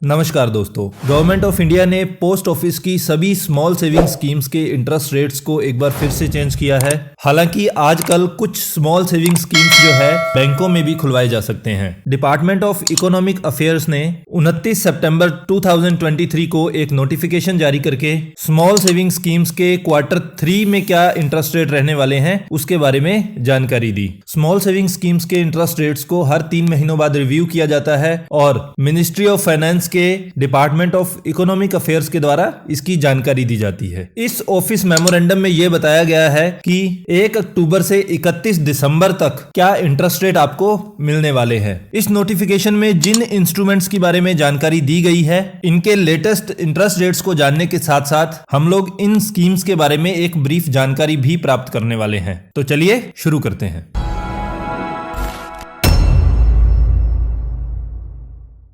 नमस्कार दोस्तों, government of India ने पोस्ट ऑफिस की सभी स्मॉल सेविंग स्कीम्स के इंटरेस्ट रेट्स को एक बार फिर से चेंज किया है। हालांकि आजकल कुछ स्मॉल सेविंग स्कीम्स जो है बैंकों में भी खुलवाए जा सकते हैं। डिपार्टमेंट ऑफ इकोनॉमिक अफेयर्स ने 29 सितंबर 2023 को एक नोटिफिकेशन जारी करके स्मॉल सेविंग स्कीम्स के Q3 में क्या इंटरेस्ट रेट रहने वाले हैं उसके बारे में जानकारी दी। स्मॉल सेविंग स्कीम्स के इंटरेस्ट रेट्स को हर 3 महीनों बाद रिव्यू किया जाता है और मिनिस्ट्री ऑफ फाइनेंस के डिपार्टमेंट ऑफ इकोनॉमिक अफेयर्स के द्वारा इसकी जानकारी दी जाती है। इस ऑफिस मेमोरेंडम में यह बताया गया है कि 1 अक्टूबर से 31 दिसंबर तक क्या इंटरेस्ट रेट आपको मिलने वाले हैं। इस नोटिफिकेशन में जिन इंस्ट्रूमेंट्स के बारे में जानकारी दी गई है, इनके लेटेस्ट इंटरेस्ट रेट्स को जानने के साथ साथ हम लोग इन स्कीम्स के बारे में एक ब्रीफ जानकारी भी प्राप्त करने वाले हैं। तो चलिए शुरू करते हैं।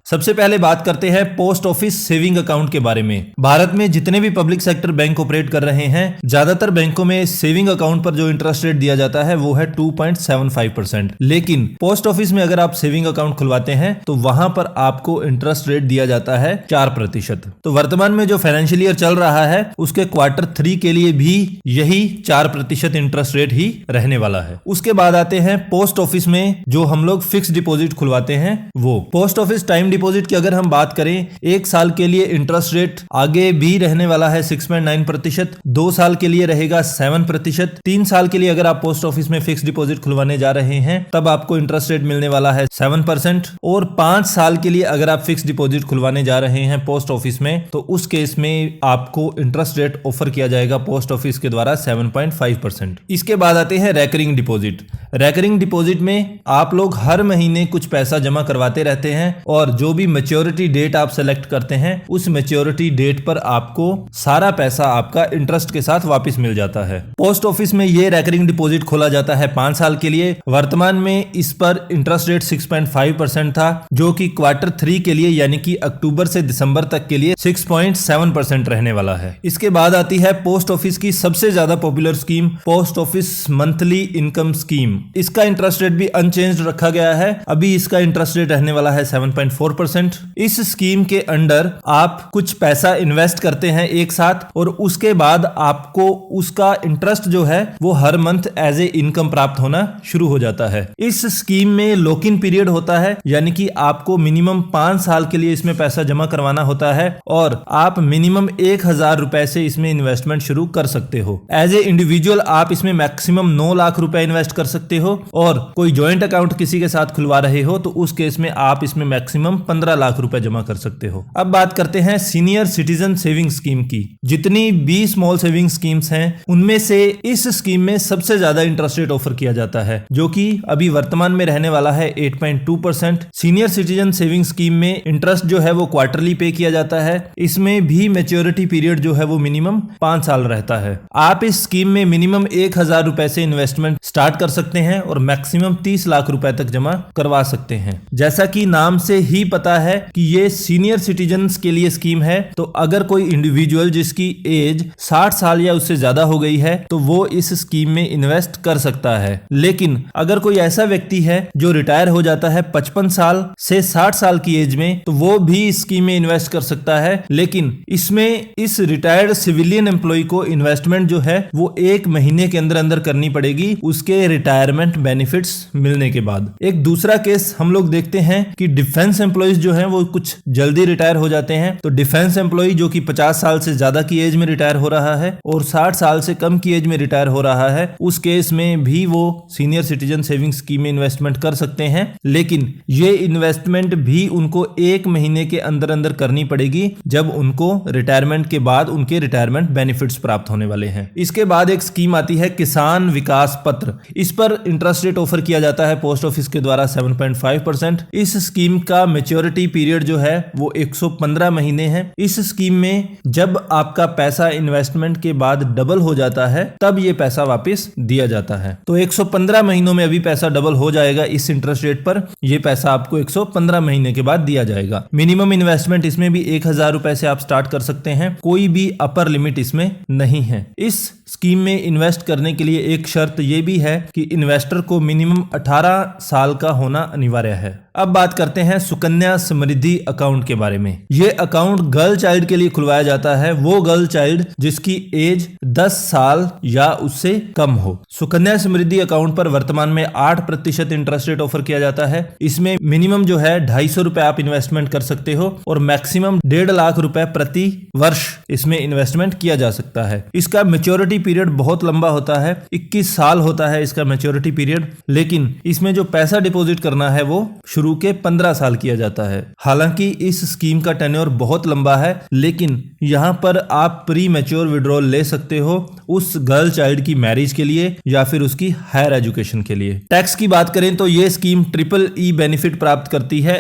सबसे पहले बात करते हैं पोस्ट ऑफिस सेविंग अकाउंट के बारे में। भारत में जितने भी पब्लिक सेक्टर बैंक ऑपरेट कर रहे हैं, ज्यादातर बैंकों में सेविंग अकाउंट पर जो इंटरेस्ट रेट दिया जाता है वो है 2.75%। लेकिन पोस्ट ऑफिस में अगर आप सेविंग अकाउंट खुलवाते हैं तो वहां पर आपको इंटरेस्ट रेट दिया जाता है 4%। तो वर्तमान में जो फाइनेंशियल ईयर चल रहा है उसके Q3 के लिए भी यही 4% इंटरेस्ट रेट ही रहने वाला है। उसके बाद आते हैं पोस्ट ऑफिस में जो हम लोग फिक्स डिपॉजिट खुलवाते हैं। वो पोस्ट ऑफिस टाइम डिपॉजिट की अगर हम बात करें, 1 साल के लिए इंटरेस्ट रेट आगे भी रहने वाला है 6.9%, 2 साल के लिए रहेगा 7%, 3 साल के लिए अगर आप पोस्ट ऑफिस में फिक्स डिपॉजिट खुलवाने जा रहे हैं तब आपको इंटरेस्ट रेट मिलने वाला है 7%, और 5 साल के लिए अगर आप फिक्स डिपॉजिट खुलवाने जा रहे हैं पोस्ट ऑफिस में तो उस केस में आपको इंटरेस्ट रेट ऑफर किया जाएगा पोस्ट ऑफिस के द्वारा 7.5%। इसके बाद आते हैं रेकरिंग डिपॉजिट। रेकरिंग डिपॉजिट में आप लोग हर महीने कुछ पैसा जमा करवाते रहते हैं और जो भी मैच्योरिटी डेट आप सेलेक्ट करते हैं उस मैच्योरिटी डेट पर आपको सारा पैसा आपका इंटरेस्ट के साथ वापस मिल जाता है। पोस्ट ऑफिस में ये रेकरिंग डिपॉजिट खोला जाता है 5 साल के लिए। वर्तमान में इस पर इंटरेस्ट रेट 6.5% था, जो कि Q3 के लिए यानी कि अक्टूबर से दिसंबर तक के लिए 6.7% रहने वाला है। इसके बाद आती है पोस्ट ऑफिस की सबसे ज्यादा popular scheme, post office monthly income scheme. इसका इंटरेस्ट रेट भी अनचेंज्ड रखा गया है। अभी इसका इंटरेस्ट रेट रहने वाला है 7.4%। इस स्कीम के अंडर आप कुछ पैसा इन्वेस्ट करते हैं एक साथ और उसके बाद आपको उसका इंटरेस्ट जो है वो हर मंथ एज ए इनकम प्राप्त होना शुरू हो जाता है। इस स्कीम में लॉक इन पीरियड होता है, यानी कि आपको मिनिमम 5 साल के लिए इसमें पैसा जमा करवाना होता है और आप मिनिमम 1000 रुपए से इसमें इन्वेस्टमेंट शुरू कर सकते हो। एज ए इंडिविजुअल आप इसमें मैक्सिमम 9 लाख रुपए इन्वेस्ट कर सकते हो और कोई ज्वाइंट अकाउंट किसी के साथ खुलवा रहे हो तो उस केस में आप इसमें मैक्सिमम 15 लाख रुपए जमा कर सकते हो। अब बात करते हैं सीनियर सिटीजन सेविंग स्कीम की। जितनी भी स्मॉल सेविंग स्कीम्स हैं उनमें से इस स्कीम में सबसे ज्यादा इंटरेस्ट रेट ऑफर किया जाता है, जो कि अभी वर्तमान में रहने वाला है 8.2%। सीनियर सिटीजन सेविंग स्कीम में इंटरेस्ट जो है वो क्वार्टरली पे किया जाता है। इसमें भी मैच्योरिटी पीरियड जो है वो मिनिमम 5 साल रहता है। आप इस स्कीम में मिनिमम 1000 रुपए से इन्वेस्टमेंट स्टार्ट कर सकते हैं और मैक्सिमम 30 लाख रुपए तक जमा करवा सकते हैं। जैसा कि नाम से ही पता है कि ये सीनियर सिटीजन्स के लिए स्कीम है, तो अगर कोई इंडिविजुअल जिसकी एज 60 साल या उससे ज्यादा हो गई है तो वो इस स्कीम में इन्वेस्ट कर सकता है। लेकिन अगर कोई ऐसा व्यक्ति है जो रिटायर हो जाता है 55 साल से 60 साल की एज में तो वो भी इस स्कीम में इन्वेस्ट कर सकता है। लेकिन इसमें इस रिटायर्ड सिविलियन एम्प्लॉय को इन्वेस्टमेंट जो है वो 1 महीने के अंदर अंदर करनी पड़ेगी उसके रिटायरमेंट बेनिफिट्स मिलने के बाद। एक दूसरा केस हम लोग देखते हैं कि डिफेंस एम्प्लॉयज जो है वो कुछ जल्दी रिटायर हो जाते हैं। तो डिफेंस एम्प्लॉय जो कि 50 साल से ज्यादा की एज में रिटायर हो रहा है और 60 साल से कम की एज में रिटायर हो रहा है, उस केस में भी वो सीनियर सिटीजन सेविंग स्कीम में इन्वेस्टमेंट कर सकते हैं। लेकिन ये इन्वेस्टमेंट भी उनको 1 महीने के अंदर अंदर करनी पड़ेगी जब उनको रिटायरमेंट के बाद उनके रिटायरमेंट बेनिफिट्स प्राप्त होने वाले हैं। इसके बाद एक स्कीम आती है किसान विकास पत्र। इस पर इंटरेस्ट रेट ऑफर किया जाता है पोस्ट ऑफिस के द्वारा 7.5%। इस स्कीम का मैच्योरिटी पीरियड जो है वो 115 महीने हैं। इस स्कीम में जब आपका पैसा इन्वेस्टमेंट के बाद डबल हो जाता है तब ये पैसा वापस दिया जाता है। तो 115 महीनों में अभी पैसा डबल हो जाएगा इस इंटरेस्ट रेट पर। ये पैसा आपको 115 महीने के बाद दिया जाएगा। मिनिमम इन्वेस्टमेंट इसमें भी 1000 रुपए से आप स्टार्ट कर सकते हैं। कोई भी अपर लिमिट इसमें नहीं है। इस स्कीम में इन्वेस्ट करने के लिए एक शर्त ये भी है कि इन्वेस्टर को मिनिमम 18 साल का होना अनिवार्य है। अब बात करते हैं सुकन्या समृद्धि अकाउंट के बारे में। ये अकाउंट गर्ल चाइल्ड के लिए खुलवाया जाता है, वो गर्ल चाइल्ड जिसकी एज 10 साल या उससे कम हो। सुकन्या समृद्धि अकाउंट पर वर्तमान में 8% इंटरेस्ट रेट ऑफर किया जाता है। इसमें मिनिमम जो है 250 रुपए आप इन्वेस्टमेंट कर सकते हो और मैक्सिमम 1.5 लाख रुपए प्रति वर्ष इसमें इन्वेस्टमेंट किया जा सकता है। इसका मैच्योरिटी पीरियड बहुत लंबा होता है, 21 साल होता है इसका मैच्योरिटी पीरियड, लेकिन इसमें जो पैसा डिपॉजिट करना है वो शुरू के 15 साल किया जाता है। हालांकि इस स्कीम का टेन्योर बहुत लंबा है, लेकिन यहां पर आप प्री मैच्योर विड्रॉल ले सकते हो उस गर्ल चाइल्ड की मैरिज के लिए या फिर उसकी हायर एजुकेशन के लिए। टैक्स की बात करें तो ये स्कीम EEE बेनिफिट प्राप्त करती है,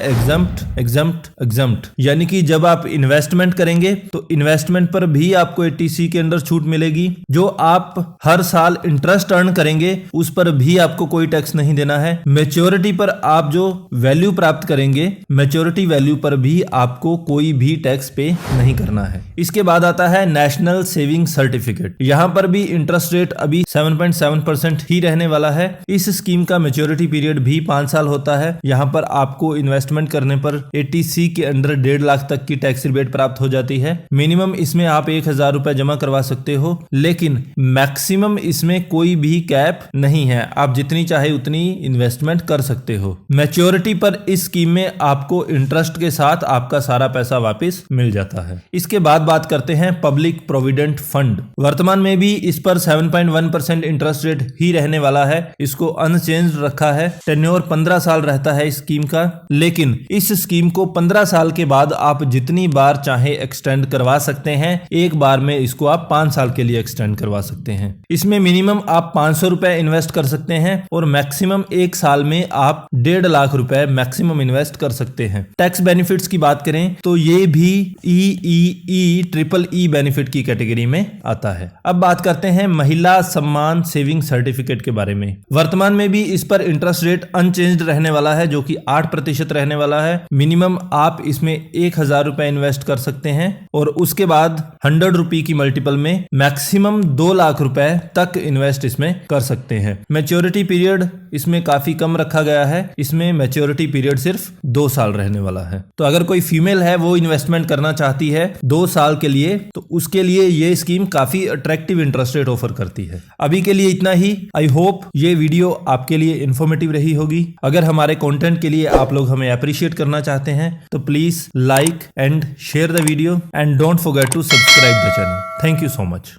एग्जम्प्ट, यानी कि जब आप इन्वेस्टमेंट करेंगे तो इन्वेस्टमेंट पर भी आपको 80C के अंदर छूट मिलेगी। जो आप हर साल इंटरेस्ट अर्न करेंगे उस पर भी आपको कोई टैक्स नहीं देना है। मैच्योरिटी पर आप जो वैल्यू प्राप्त करेंगे, मैच्योरिटी वैल्यू पर भी आपको कोई भी टैक्स पे नहीं करना है। इसके बाद आता है नेशनल सेविंग सर्टिफिकेट। यहां पर भी इंटरेस्ट रेट अभी 7.7% ही रहने वाला है। इस स्कीम का मैच्योरिटी पीरियड भी 5 साल होता है। यहां पर आपको इन्वेस्टमेंट करने पर 80C के अंदर 1.5 लाख तक की टैक्स रिबेट प्राप्त हो जाती है। मिनिमम इसमें आप 1000 रुपए जमा करवा सकते हो, लेकिन मैक्सिमम इसमें कोई भी कैप नहीं है, आप जितनी चाहे उतनी इन्वेस्टमेंट कर सकते हो। मैच्योरिटी पर इस स्कीम में आपको इंटरेस्ट के साथ आपका सारा पैसा वापस मिल जाता है। इसके बाद बात करते हैं पब्लिक प्रोविडेंट फंड। वर्तमान में भी इस पर 7.1% इंटरेस्ट रेट ही रहने वाला है। इसको अनचेंज रखा है। टेन्योर 15 साल रहता है इस स्कीम का, लेकिन इस स्कीम को 15 साल के बाद आप जितनी बार चाहे एक्सटेंड करवा सकते हैं। एक बार में इसको आप 5 साल के लिए एक्सटेंड करवा सकते हैं। इसमें मिनिमम आप 500 रुपए इन्वेस्ट कर सकते हैं और मैक्सिमम 1 साल में आप 1.5 लाख रुपए मैक्सिमम इन्वेस्ट कर सकते हैं। टैक्स बेनिफिट्स की बात करें तो ये भी EEE बेनिफिट की कैटेगरी में आता है। अब बात करते हैं महिला सम्मान सेविंग सर्टिफिकेट के बारे में। वर्तमान में भी इस पर इंटरेस्ट रेट अनचेंज्ड रहने वाला है, जो कि 8% रहने वाला है। मिनिमम आप इसमें 1000 रुपए इन्वेस्ट कर सकते हैं और उसके बाद 100 रुपए की मल्टीपल में मैक्सिमम 2 लाख रुपए तक इन्वेस्ट इसमें कर सकते हैं। मैच्योरिटी पीरियड इसमें काफी कम रखा गया है। इसमें मैच्योरिटी पीरियड सिर्फ 2 साल रहने वाला है। तो अगर कोई फीमेल है वो इन्वेस्टमेंट करना चाहती है 2 साल के लिए, तो उसके लिए ये स्कीम काफी अट्रैक्टिव इंटरेस्ट रेट ऑफर करती है। अभी के लिए इतना ही। आई होप ये वीडियो आपके लिए इंफॉर्मेटिव रही होगी। अगर हमारे कंटेंट के लिए आप लोग हमें अप्रिशिएट करना चाहते हैं तो please like and share the video and don't forget to subscribe the channel. Thank you so much.